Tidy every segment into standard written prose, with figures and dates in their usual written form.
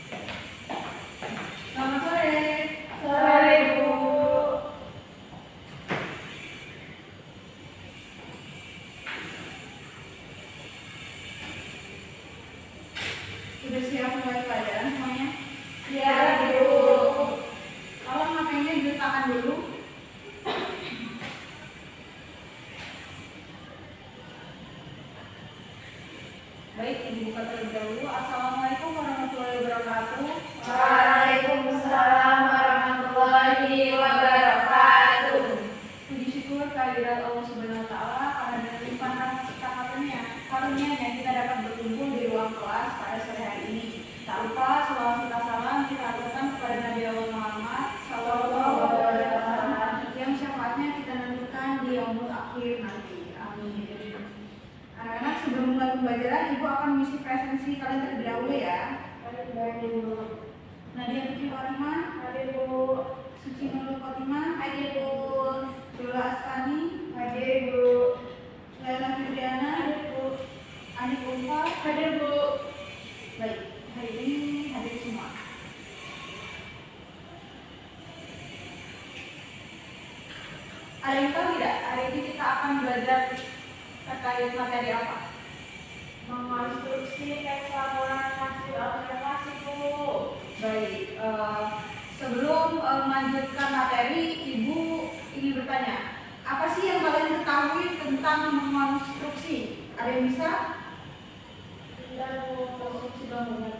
Selamat sore. Sore, Bu. Sudah siap mulai pelajaran semuanya? Iya, Bu. Kalau ngapainnya diletakkan dulu. Baik, Ibu buka terlebih dahulu. Assalamualaikum warahmatullahi wabarakatuh. Waalaikumsalam warahmatullahi wabarakatuh. Puji syukur kehadirat Allah Subhanahu wa taala karena dengan limpahan karunia-Nya kita dapat berkumpul di ruang kelas pada sore hari ini. Tak lupa selawat serta salam kita aturkan kepada Nabi Allah Muhammad sallallahu alaihi wasallam yang syafaatnya kita nantikan di yaumul akhir nanti. Amin. Anak-anak, sebelum mulai pembelajaran, Ibu akan mengisi presensi kalian terlebih dahulu ya. Baik, Bu. Nadia Putri Fatimah, Hadir, Bu. Suci Nurul Fatimah, Hadir, Bu. Dola Askani, Hadir, Bu. Laila Fitriana, Hadir, Bu. Anik Ulfa. Hadir, Bu. Baik, hari ini hadir semua. Ada yang tahu tidak? Hari ini kita akan belajar terkait materi apa? Mengonstruksi teks laporan hasil observasi, Bu. Baik, sebelum melanjutkan materi, Ibu ingin bertanya, apa sih yang kalian ketahui tentang mengonstruksi? Ada yang bisa? Tidak, Bu. Konstruksi bangunan.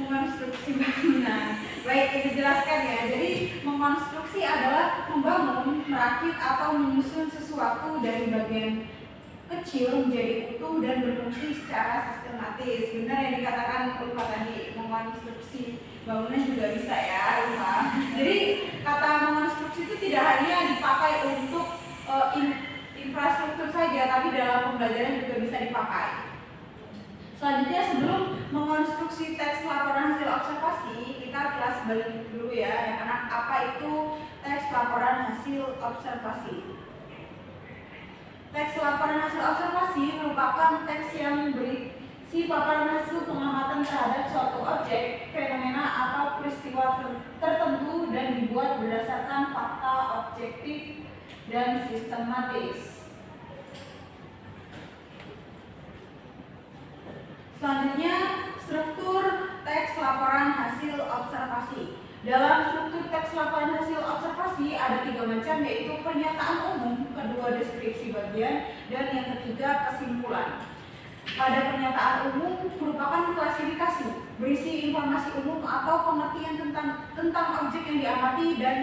Mengonstruksi bangunan. Baik, ini jelaskan ya. Jadi mengonstruksi adalah membangun, merakit atau menyusun sesuatu dari bagian kecil menjadi utuh dan berfungsi secara sistematis. Benar yang dikatakan Ulfa tadi, mengonstruksi bangunan juga bisa ya, Ulfa. Jadi kata mengonstruksi itu tidak hanya dipakai untuk infrastruktur saja, tapi dalam pembelajaran juga bisa dipakai. Selanjutnya, sebelum mengonstruksi teks laporan hasil observasi, kita kelas balik dulu ya anak-anak, apa itu teks laporan hasil observasi. Teks laporan hasil observasi merupakan teks yang berisi paparan hasil pengamatan terhadap suatu objek, fenomena atau peristiwa tertentu dan dibuat berdasarkan fakta objektif dan sistematis. Selanjutnya, struktur teks laporan hasil observasi. Dalam struktur teks laporan hasil observasi ada 3 macam, yaitu pernyataan umum, kedua deskripsi bagian, dan yang ketiga kesimpulan. Pada pernyataan umum merupakan klasifikasi, berisi informasi umum atau pengertian tentang objek yang diamati dan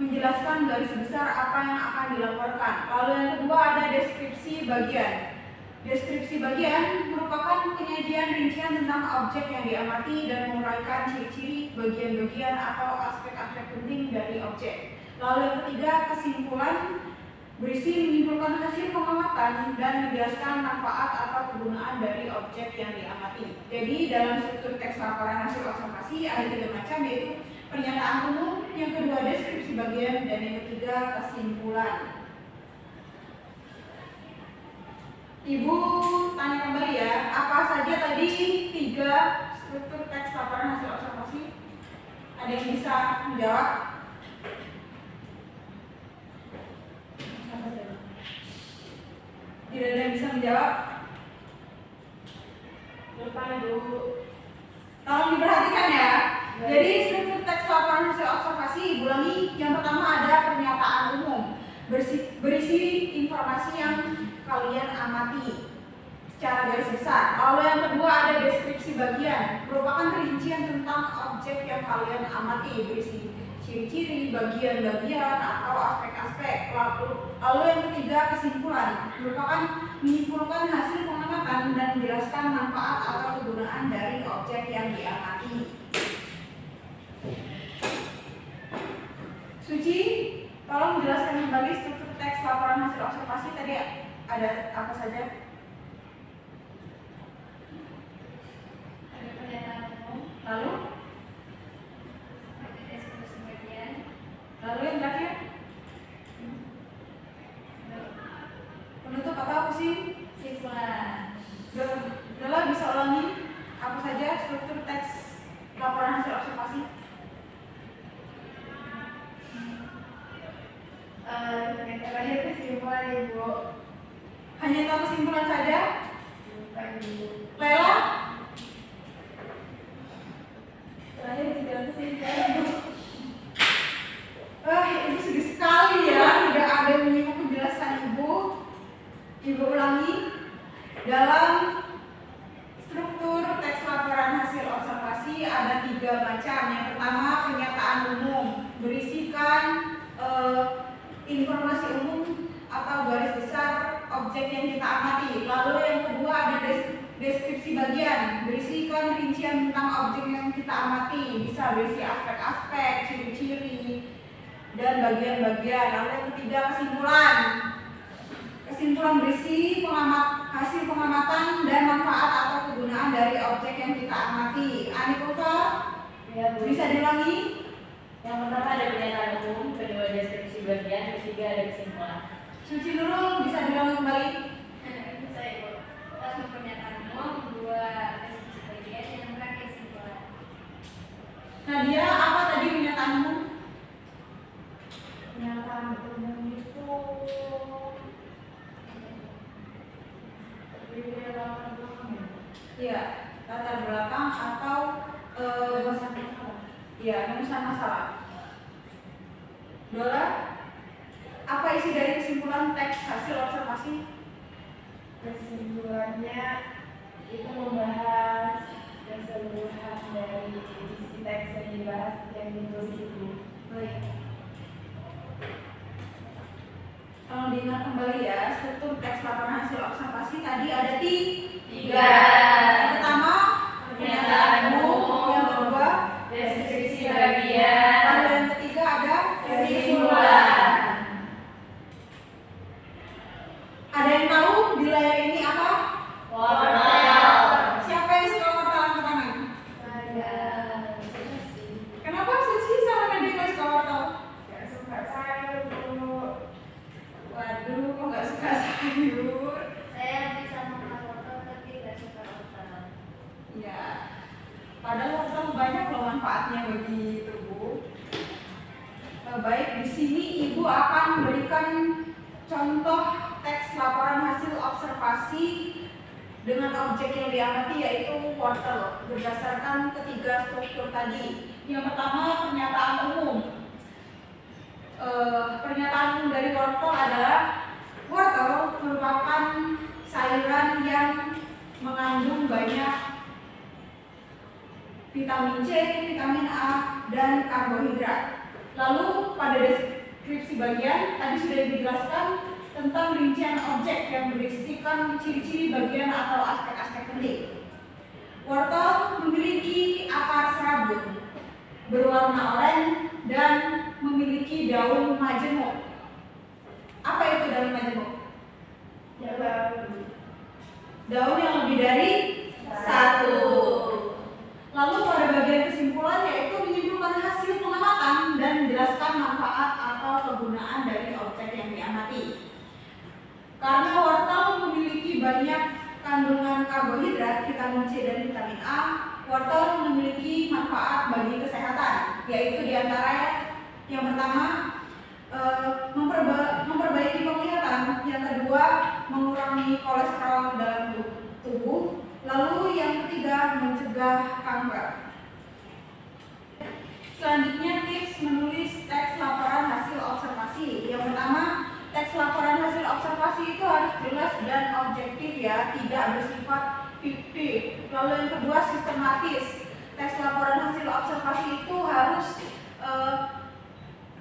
menjelaskan garis besar apa yang akan dilaporkan. Lalu yang kedua ada deskripsi bagian. Deskripsi bagian merupakan penyajian rincian tentang objek yang diamati dan menguraikan ciri-ciri, bagian-bagian atau aspek-aspek penting dari objek. Lalu yang ketiga, kesimpulan, berisi menyimpulkan hasil pengamatan dan menjelaskan manfaat atau kegunaan dari objek yang diamati. Jadi dalam struktur teks laporan hasil observasi ada 3 macam, yaitu pernyataan umum, yang kedua deskripsi bagian, dan yang ketiga kesimpulan. Ibu tanya kembali ya, apa saja tadi 3 struktur teks laporan hasil observasi? Ada yang bisa menjawab? Tidak ada yang bisa menjawab? Lupa, Bu. Tolong diperhatikan ya. Jadi struktur teks laporan hasil observasi, Ibu ulangi. Yang pertama ada pernyataan umum, berisi informasi yang kalian amati secara garis besar. Lalu yang kedua ada deskripsi bagian, merupakan rincian tentang objek yang kalian amati, berisi ciri-ciri, bagian-bagian atau aspek-aspek. Lalu yang ketiga kesimpulan, merupakan menyimpulkan hasil pengamatan dan menjelaskan manfaat atau kegunaan dari objek yang diamati. Suci, tolong menjelaskan kembali struktur teks laporan hasil observasi tadi ada apa saja? Ada pernyataan umum. Lalu? Ada deskripsi bagian. Lalu yang terakhir? Penutup atau apa sih? Kesimpulan. Udah bisa ulangi? Apa saja struktur teks laporan hasil observasi? Terakhir kesimpulan Ibu. Hanya tahu kesimpulan saja? Bukan Ibu. Lela? Terakhir tidak kesimpulan Ibu. Ibu sedih sekali ya, tidak ada yang menyimak penjelasan Ibu. Ibu ulangi. Dalam struktur teks laporan hasil observasi ada 3 macam. Yang pertama pernyataan umum, berisikan informasi umum atau garis besar objek yang kita amati. Lalu yang kedua ada deskripsi bagian, berisikan rincian tentang objek yang kita amati, bisa berisi aspek-aspek, ciri-ciri, dan bagian-bagian. Lalu yang ketiga kesimpulan. Kesimpulan berisi hasil pengamatan dan manfaat atau kegunaan dari objek yang kita amati. Anikoka, Ya, Bu. bisa diulangi? Yang pertama ada pernyataan umum, kedua deskripsi bagian, ketiga ada kesimpulan. Suci Nurul, bisa diulangi kembali? Itu saya Ibu. Pertama pernyataan umum, kedua deskripsi bagian, yang terakhir kesimpulan. Nadia, apa tadi pernyataan umum? Pernyataan umum itu Iya, latar belakang atau rumusan masalah. Dola, apa isi dari kesimpulan teks hasil observasi? Kesimpulannya itu membahas keseluruhan dari isi teks yang dibahas yang ditulis itu. Baik. Kalau diingat kembali ya, struktur teks laporan hasil observasi tadi ada 3. Yang pertama pernyataan umum, yang kedua Deskripsi bagian, lalu yang ketiga ada kesimpulan. Ada yang tahu di layar ini apa? Wortel. Siapa yang suka wortel angkat tangan? Saya suka sih. Kenapa Suci sama Nadia nggak suka wortel? Gak suka sayur dulu. Waduh, kok nggak suka sayur? Saya bisa makan wortel tapi gak suka wortel. Ya, padahal wortel banyak loh manfaatnya bagi tubuh. Baik, di sini Ibu akan memberikan contoh teks laporan hasil observasi dengan objek yang diamati yaitu wortel berdasarkan ketiga struktur tadi. Yang pertama pernyataan umum. Pernyataan umum dari wortel adalah wortel merupakan sayuran yang mengandung banyak vitamin C, vitamin A, dan karbohidrat. Lalu pada deskripsi bagian tadi sudah dijelaskan tentang rincian objek yang berisikan ciri-ciri bagian atau aspek-aspek penting. Wortel memiliki akar serabut berwarna oranye dan memiliki daun majemuk. Apa itu daun majemuk? Daun yang lebih dari 1. Lalu pada bagian kesimpulan yaitu menyimpulkan hasil pengamatan dan menjelaskan manfaat atau kegunaan dari objek yang diamati. Karena wortel memiliki banyak kandungan karbohidrat, vitamin C dan vitamin A, wortel memiliki manfaat bagi kesehatan, yaitu diantara yang pertama memperbaiki penglihatan, yang kedua mengurangi kolesterol dalam tubuh, lalu yang ketiga mencegah kanker. Selanjutnya tips menulis teks laporan hasil observasi. Yang pertama, teks laporan hasil observasi itu harus jelas dan objektif ya, tidak bersifat fiktif. Lalu yang kedua sistematis. Teks laporan hasil observasi itu harus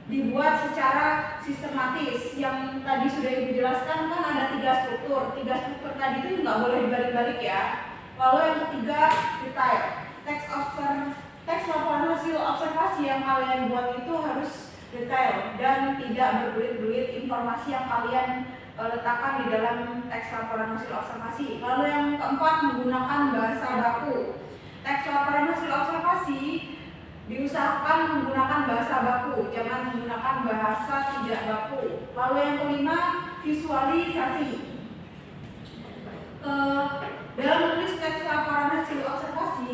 dibuat secara sistematis. Yang tadi sudah dijelaskan kan ada 3 struktur. 3 struktur tadi itu nggak boleh dibalik-balik ya. Lalu yang ketiga detail. Teks laporan hasil observasi yang kalian buat itu harus detail dan tidak berbelit-belit informasi yang kalian letakkan di dalam teks laporan hasil observasi. Lalu yang keempat menggunakan bahasa baku. Teks laporan hasil observasi diusahakan menggunakan bahasa baku, jangan menggunakan bahasa tidak baku. Lalu yang kelima visualisasi. Dalam menulis teks laporan hasil observasi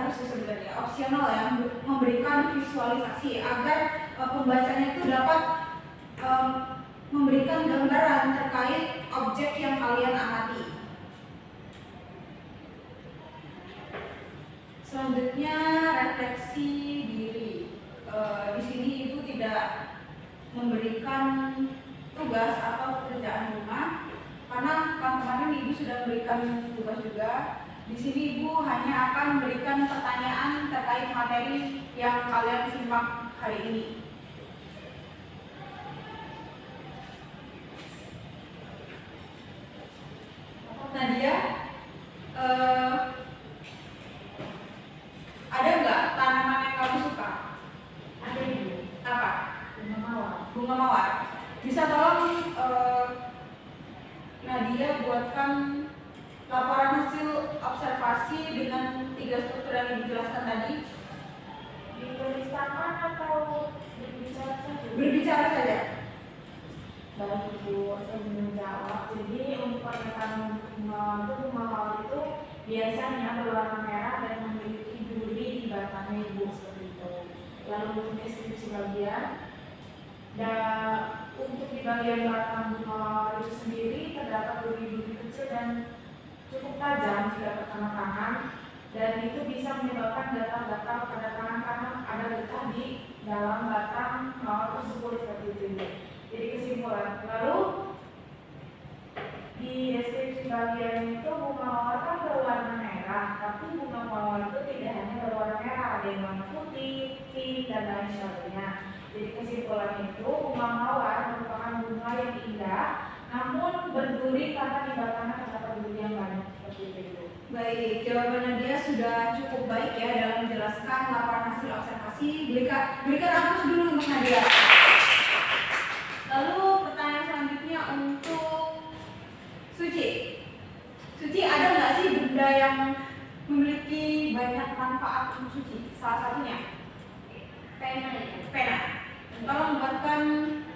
harus sih sebenarnya opsional ya, memberikan visualisasi agar pembacanya itu dapat memberikan gambaran terkait objek yang kalian amati. Selanjutnya refleksi diri. Di sini ibu tidak memberikan tugas atau pekerjaan rumah karena kemarin ibu sudah memberikan tugas juga. Di sini ibu hanya akan memberikan pertanyaan terkait materi yang kalian simak hari ini. Nadia, ada nggak tanaman yang kamu suka? Ada ibu. Apa? Bunga mawar. Bunga mawar. Bisa tolong Nadia buatkan laporan hasil observasi dengan 3 struktur yang dijelaskan tadi. Dituliskan atau berbicara saja? Berbicara saja. Baik ibu, saya menjawab. Jadi untuk pernyataan bunga mawar itu biasanya berwarna merah dan memiliki duri di batangnya ibu seperti itu. Lalu untuk deskripsi bagian, dan untuk di bagian batang bunga mawar itu sendiri terdapat duri-duri kecil dan cukup tajam jika terkena tangan, dan itu bisa menyebabkan gatal-gatal pada tangan karena ada getah di dalam batang mawar tersebut seperti itu. Jadi kesimpulan, lalu di deskripsi bagian itu bunga mawar kan berwarna merah, tapi bunga mawar itu tidak hanya berwarna merah, ada yang warna putih, pink, dan lain sebagainya. Jadi kesimpulan itu bunga mawar merupakan bunga yang indah, namun berduri karena di batangnya terdapat duri yang banyak seperti itu. Baik, jawabannya dia sudah cukup baik ya dalam menjelaskan laporan hasil observasi. Berikan aplaus dulu untuk Nadia. Lalu pertanyaan selanjutnya untuk Suci. Suci, ada nggak sih benda yang memiliki banyak manfaat untuk Suci? Salah satunya? Pena. Pena. Tolong membuatkan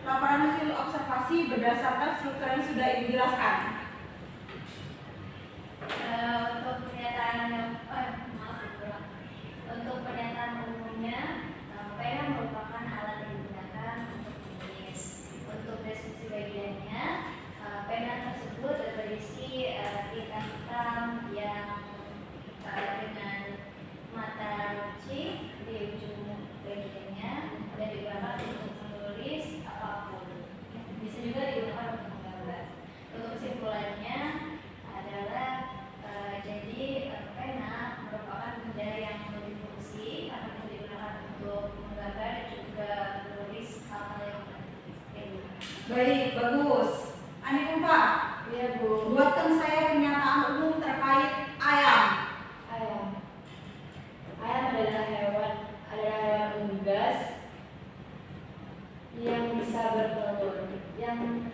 laporan hasil observasi berdasarkan struktur yang sudah ibu jelaskan. Untuk pernyataan umumnya, pena merupakan alat yang digunakan untuk menulis. Untuk deskripsi bagiannya, pena tersebut berisi tinta hitam yang dengan mata runcing di ujung bagiannya dan digunakan untuk menulis apapun. Bisa juga digunakan untuk menggambar. Untuk kesimpulannya adalah jadi pena merupakan benda yang multifungsi karena bisa digunakan untuk menggambar dan juga menulis hal-hal yang penting. Baik, bagus. Anikumpa, Iya bu. buatkan saya pernyataan umum terkait ayam. Ayam. Ayam adalah hewan unggas yang bisa bertelur, yang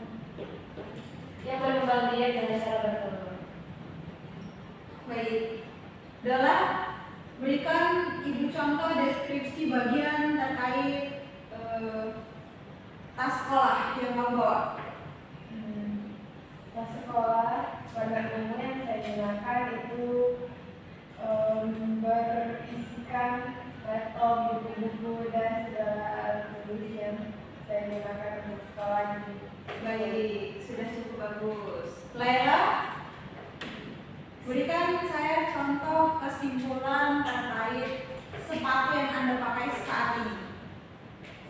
berkembang biak dengan cara bertelur. Baik, adalah berikan ibu contoh deskripsi bagian terkait tas sekolah yang kamu bawa. Tas sekolah pada umumnya yang saya gunakan itu berisikan laptop, buku-buku, dan segala alat tulis yang saya gunakan untuk sekolah ini. Baik, sudah cukup bagus. Laila, berikan saya contoh kesimpulan terkait sepatu yang Anda pakai saat ini.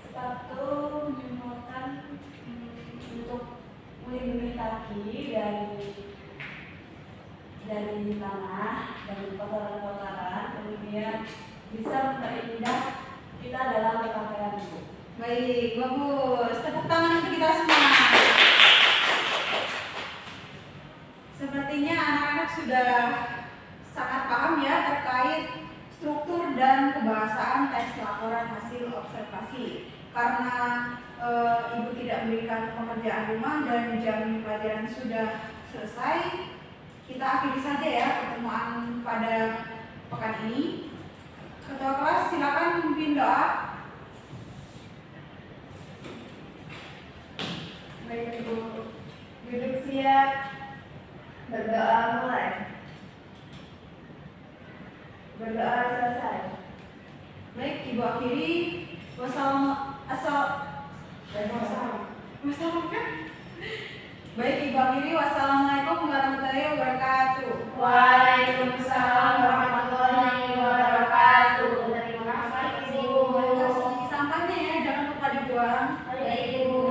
Sepatu menyembuhkan untuk melindungi kaki dari tanah, dari kotoran-kotoran, kemudian bisa memperindah kita dalam berpakaian. Baik, bagus. Tepuk tangan untuk kita semua. Sepertinya anak-anak sudah sangat paham ya terkait struktur dan kebahasaan teks laporan hasil observasi. Karena ibu tidak memberikan pekerjaan rumah dan jam pelajaran sudah selesai, kita akhiri saja ya pertemuan pada pekan ini. Ketua kelas silakan memimpin doa. Baik ibu, duduk siap, berdoa mulai. Berdoa selesai. Baik, Ibu akhiri. Wassalam kan? Baik, Ibu akhiri. Wassalamualaikum warahmatullahi wabarakatuh. Waalaikumsalam warahmatullahi wabarakatuh. Terima kasih Ibu. Terima kasih. Sampahnya ya, jangan lupa dibuang. Baik Ibu.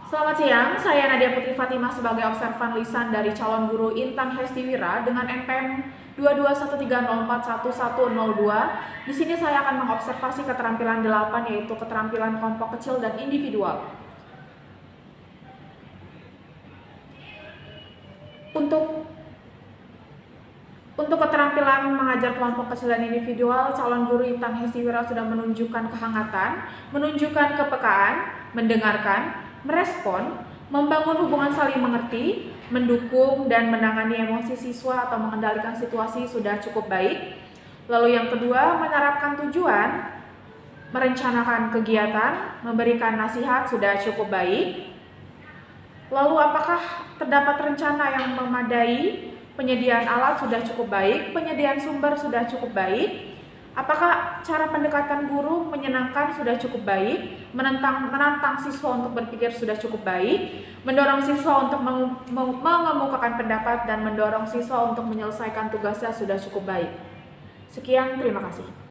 Selamat siang, saya Nadia Putri Fatimah sebagai observan lisan dari calon guru Intan Hestiwira dengan NPM 2213041102. Di sini saya akan mengobservasi keterampilan 8 yaitu keterampilan kelompok kecil dan individual. Untuk keterampilan mengajar kelompok kecil dan individual, calon guru Intan Hestiwira sudah menunjukkan kehangatan, menunjukkan kepekaan, mendengarkan, merespon, membangun hubungan saling mengerti, mendukung dan menangani emosi siswa atau mengendalikan situasi sudah cukup baik. Lalu yang kedua, menerapkan tujuan, merencanakan kegiatan, memberikan nasihat sudah cukup baik. Lalu apakah terdapat rencana yang memadai? Penyediaan alat sudah cukup baik, penyediaan sumber sudah cukup baik. Apakah cara pendekatan guru menyenangkan sudah cukup baik, menantang siswa untuk berpikir sudah cukup baik, mendorong siswa untuk mengemukakan pendapat dan mendorong siswa untuk menyelesaikan tugasnya sudah cukup baik. Sekian, terima kasih.